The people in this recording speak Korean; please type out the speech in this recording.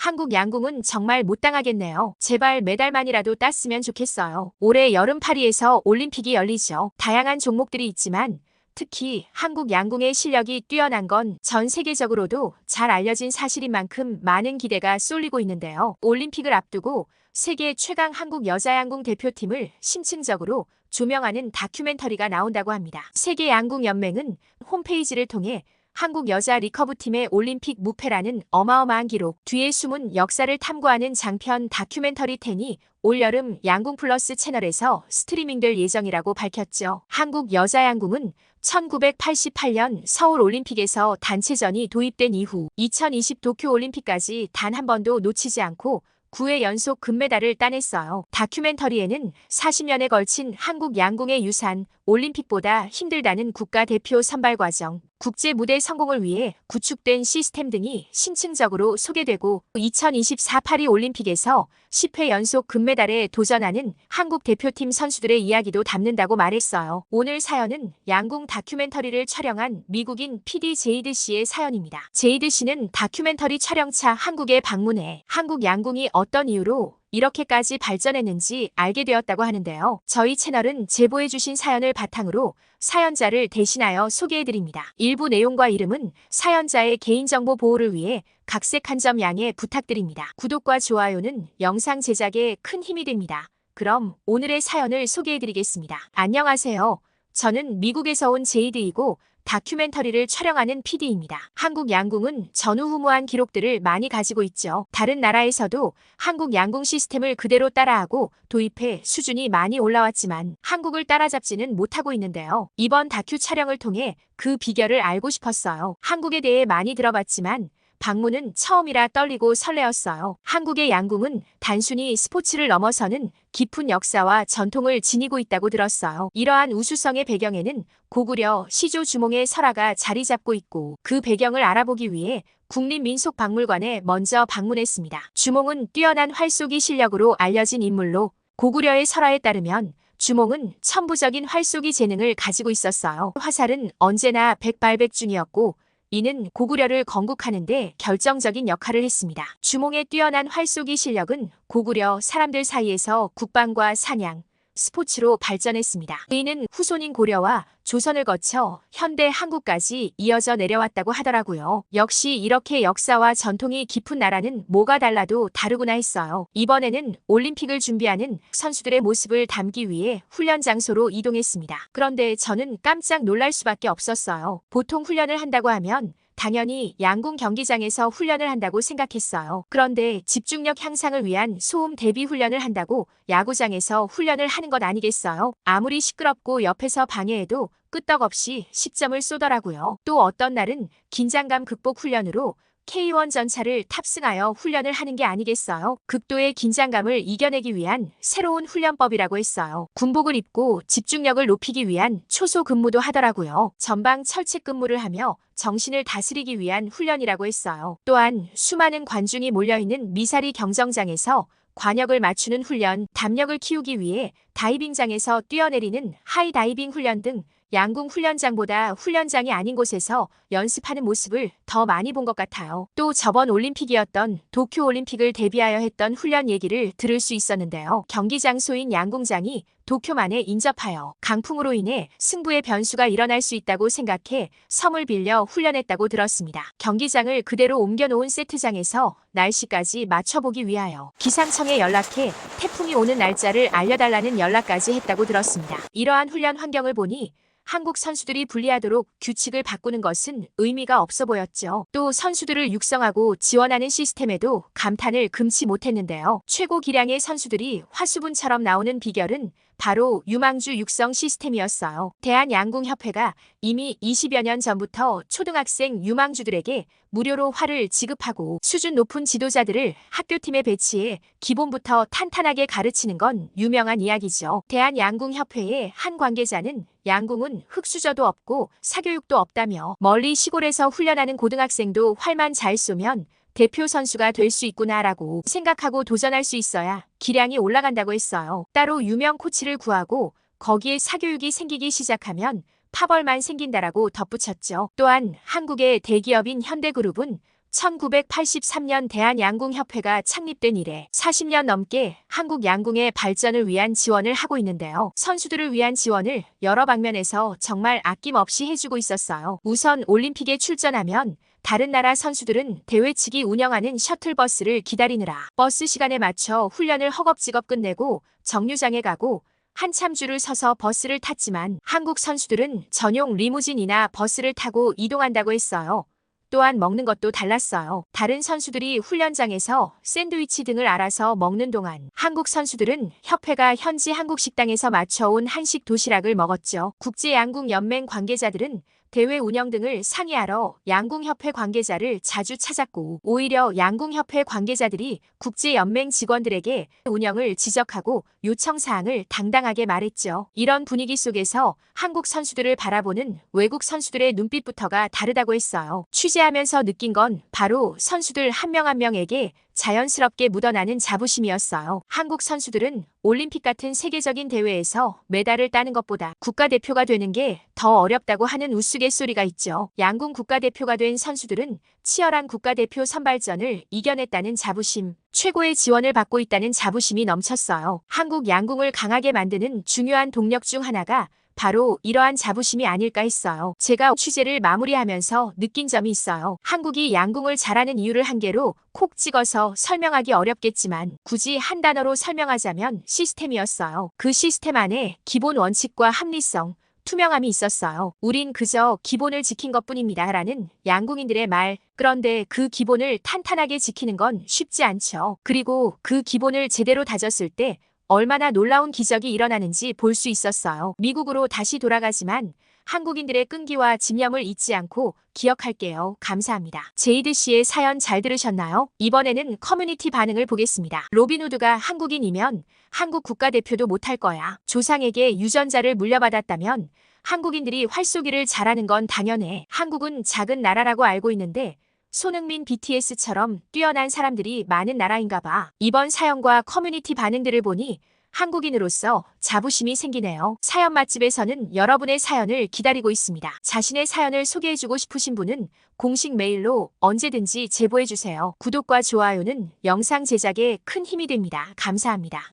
한국 양궁은 정말 못 당하겠네요. 제발 메달만이라도 땄으면 좋겠어요. 올해 여름 파리에서 올림픽이 열리죠. 다양한 종목들이 있지만 특히 한국 양궁의 실력이 뛰어난 건 전 세계적으로도 잘 알려진 사실인 만큼 많은 기대가 쏠리고 있는데요. 올림픽을 앞두고 세계 최강 한국 여자양궁 대표팀을 심층적으로 조명하는 다큐멘터리가 나온다고 합니다. 세계양궁연맹은 홈페이지를 통해 한국 여자 리커브팀의 올림픽 무패라는 어마어마한 기록, 뒤에 숨은 역사를 탐구하는 장편 다큐멘터리 10이 올여름 양궁플러스 채널에서 스트리밍될 예정이라고 밝혔죠. 한국 여자양궁은 1988년 서울올림픽에서 단체전이 도입된 이후 2020 도쿄올림픽까지 단 한 번도 놓치지 않고 9회 연속 금메달을 따냈어요. 다큐멘터리에는 40년에 걸친 한국 양궁의 유산, 올림픽보다 힘들다는 국가대표 선발 과정, 국제 무대 성공을 위해 구축된 시스템 등이 심층적으로 소개되고 2024 파리 올림픽에서 10회 연속 금메달에 도전하는 한국 대표팀 선수들의 이야기도 담는다고 말했어요. 오늘 사연은 양궁 다큐멘터리를 촬영한 미국인 PD 제이드 씨의 사연입니다. 제이드 씨는 다큐멘터리 촬영차 한국에 방문해 한국 양궁이 어떤 이유로 이렇게까지 발전했는지 알게 되었다고 하는데요. 저희 채널은 제보해주신 사연을 바탕으로 사연자를 대신하여 소개해드립니다. 일부 내용과 이름은 사연자의 개인정보 보호를 위해 각색한 점 양해 부탁드립니다. 구독과 좋아요는 영상 제작에 큰 힘이 됩니다. 그럼 오늘의 사연을 소개해드리겠습니다. 안녕하세요. 저는 미국에서 온 제이드이고 다큐멘터리를 촬영하는 PD입니다. 한국 양궁은 전후무한 기록들을 많이 가지고 있죠. 다른 나라에서도 한국 양궁 시스템을 그대로 따라하고 도입해 수준이 많이 올라왔지만 한국을 따라잡지는 못하고 있는데요. 이번 다큐 촬영을 통해 그 비결을 알고 싶었어요. 한국에 대해 많이 들어봤지만 방문은 처음이라 떨리고 설레었어요. 한국의 양궁은 단순히 스포츠를 넘어서는 깊은 역사와 전통을 지니고 있다고 들었어요. 이러한 우수성의 배경에는 고구려 시조 주몽의 설화가 자리 잡고 있고 그 배경을 알아보기 위해 국립민속박물관에 먼저 방문했습니다. 주몽은 뛰어난 활쏘기 실력으로 알려진 인물로 고구려의 설화에 따르면 주몽은 천부적인 활쏘기 재능을 가지고 있었어요. 화살은 언제나 백발백중이었고 이는 고구려를 건국하는 데 결정적인 역할을 했습니다. 주몽의 뛰어난 활쏘기 실력은 고구려 사람들 사이에서 국방과 사냥, 스포츠로 발전했습니다. 이는 후손인 고려와 조선을 거쳐 현대 한국까지 이어져 내려왔다고 하더라고요. 역시 이렇게 역사와 전통이 깊은 나라는 뭐가 달라도 다르구나 했어요. 이번에는 올림픽을 준비하는 선수들의 모습을 담기 위해 훈련 장소로 이동했습니다. 그런데 저는 깜짝 놀랄 수밖에 없었어요. 보통 훈련을 한다고 하면 당연히 양궁 경기장에서 훈련을 한다고 생각했어요. 그런데 집중력 향상을 위한 소음 대비 훈련을 한다고 야구장에서 훈련을 하는 것 아니겠어요? 아무리 시끄럽고 옆에서 방해해도 끄떡없이 10점을 쏘더라고요. 또 어떤 날은 긴장감 극복 훈련으로 K1 전차를 탑승하여 훈련을 하는 게 아니겠어요? 극도의 긴장감을 이겨내기 위한 새로운 훈련법이라고 했어요. 군복을 입고 집중력을 높이기 위한 초소 근무도 하더라고요. 전방 철책 근무를 하며 정신을 다스리기 위한 훈련이라고 했어요. 또한 수많은 관중이 몰려있는 미사리 경정장에서 관역을 맞추는 훈련, 담력을 키우기 위해 다이빙장에서 뛰어내리는 하이다이빙 훈련 등 양궁 훈련장보다 훈련장이 아닌 곳에서 연습하는 모습을 더 많이 본 것 같아요. 또 저번 올림픽이었던 도쿄올림픽을 대비하여 했던 훈련 얘기를 들을 수 있었는데요. 경기 장소인 양궁장이 도쿄만에 인접하여 강풍으로 인해 승부의 변수가 일어날 수 있다고 생각해 섬을 빌려 훈련했다고 들었습니다. 경기장을 그대로 옮겨놓은 세트장에서 날씨까지 맞춰보기 위하여 기상청에 연락해 태풍이 오는 날짜를 알려달라는 연락까지 했다고 들었습니다. 이러한 훈련 환경을 보니 한국 선수들이 불리하도록 규칙을 바꾸는 것은 의미가 없어 보였죠. 또 선수들을 육성하고 지원하는 시스템에도 감탄을 금치 못했는데요. 최고 기량의 선수들이 화수분처럼 나오는 비결은 바로 유망주 육성 시스템이었어요. 대한양궁협회가 이미 20여 년 전부터 초등학생 유망주들에게 무료로 활을 지급하고 수준 높은 지도자들을 학교팀에 배치해 기본부터 탄탄하게 가르치는 건 유명한 이야기죠. 대한양궁협회의 한 관계자는 양궁은 흙수저도 없고 사교육도 없다며 멀리 시골에서 훈련하는 고등학생도 활만 잘 쏘면 대표 선수가 될 수 있구나라고 생각하고 도전할 수 있어야 기량이 올라간다고 했어요. 따로 유명 코치를 구하고 거기에 사교육이 생기기 시작하면 파벌만 생긴다라고 덧붙였죠. 또한 한국의 대기업인 현대그룹은 1983년 대한양궁협회가 창립된 이래 40년 넘게 한국 양궁의 발전을 위한 지원을 하고 있는데요. 선수들을 위한 지원을 여러 방면에서 정말 아낌없이 해주고 있었어요. 우선 올림픽에 출전하면 다른 나라 선수들은 대회 측이 운영하는 셔틀버스를 기다리느라 버스 시간에 맞춰 훈련을 허겁지겁 끝내고 정류장에 가고 한참 줄을 서서 버스를 탔지만 한국 선수들은 전용 리무진이나 버스를 타고 이동한다고 했어요. 또한 먹는 것도 달랐어요. 다른 선수들이 훈련장에서 샌드위치 등을 알아서 먹는 동안 한국 선수들은 협회가 현지 한국 식당에서 맞춰온 한식 도시락을 먹었죠. 국제양궁연맹 관계자들은 대회 운영 등을 상의하러 양궁협회 관계자를 자주 찾았고 오히려 양궁협회 관계자들이 국제연맹 직원들에게 운영을 지적하고 요청사항을 당당하게 말했죠. 이런 분위기 속에서 한국 선수들을 바라보는 외국 선수들의 눈빛부터가 다르다고 했어요. 취재하면서 느낀 건 바로 선수들 한 명 한 명에게 자연스럽게 묻어나는 자부심이었어요. 한국 선수들은 올림픽 같은 세계적인 대회에서 메달을 따는 것보다 국가대표가 되는 게 더 어렵다고 하는 우스갯소리가 있죠. 양궁 국가대표가 된 선수들은 치열한 국가대표 선발전을 이겨냈다는 자부심, 최고의 지원을 받고 있다는 자부심이 넘쳤어요. 한국 양궁을 강하게 만드는 중요한 동력 중 하나가 바로 이러한 자부심이 아닐까 했어요. 제가 취재를 마무리하면서 느낀 점이 있어요. 한국이 양궁을 잘하는 이유를 한 개로 콕 찍어서 설명하기 어렵겠지만 굳이 한 단어로 설명하자면 시스템이었어요. 그 시스템 안에 기본 원칙과 합리성, 투명함이 있었어요. 우린 그저 기본을 지킨 것뿐입니다. 라는 양궁인들의 말. 그런데 그 기본을 탄탄하게 지키는 건 쉽지 않죠. 그리고 그 기본을 제대로 다졌을 때 얼마나 놀라운 기적이 일어나는지 볼 수 있었어요. 미국으로 다시 돌아가지만 한국인들의 끈기와 집념을 잊지 않고 기억할게요. 감사합니다. 제이드 씨의 사연 잘 들으셨나요? 이번에는 커뮤니티 반응을 보겠습니다. 로빈후드가 한국인이면 한국 국가대표도 못할 거야. 조상에게 유전자를 물려받았다면 한국인들이 활쏘기를 잘하는 건 당연해. 한국은 작은 나라라고 알고 있는데 손흥민 BTS처럼 뛰어난 사람들이 많은 나라인가 봐. 이번 사연과 커뮤니티 반응들을 보니 한국인으로서 자부심이 생기네요. 사연 맛집에서는 여러분의 사연을 기다리고 있습니다. 자신의 사연을 소개해주고 싶으신 분은 공식 메일로 언제든지 제보해주세요. 구독과 좋아요는 영상 제작에 큰 힘이 됩니다. 감사합니다.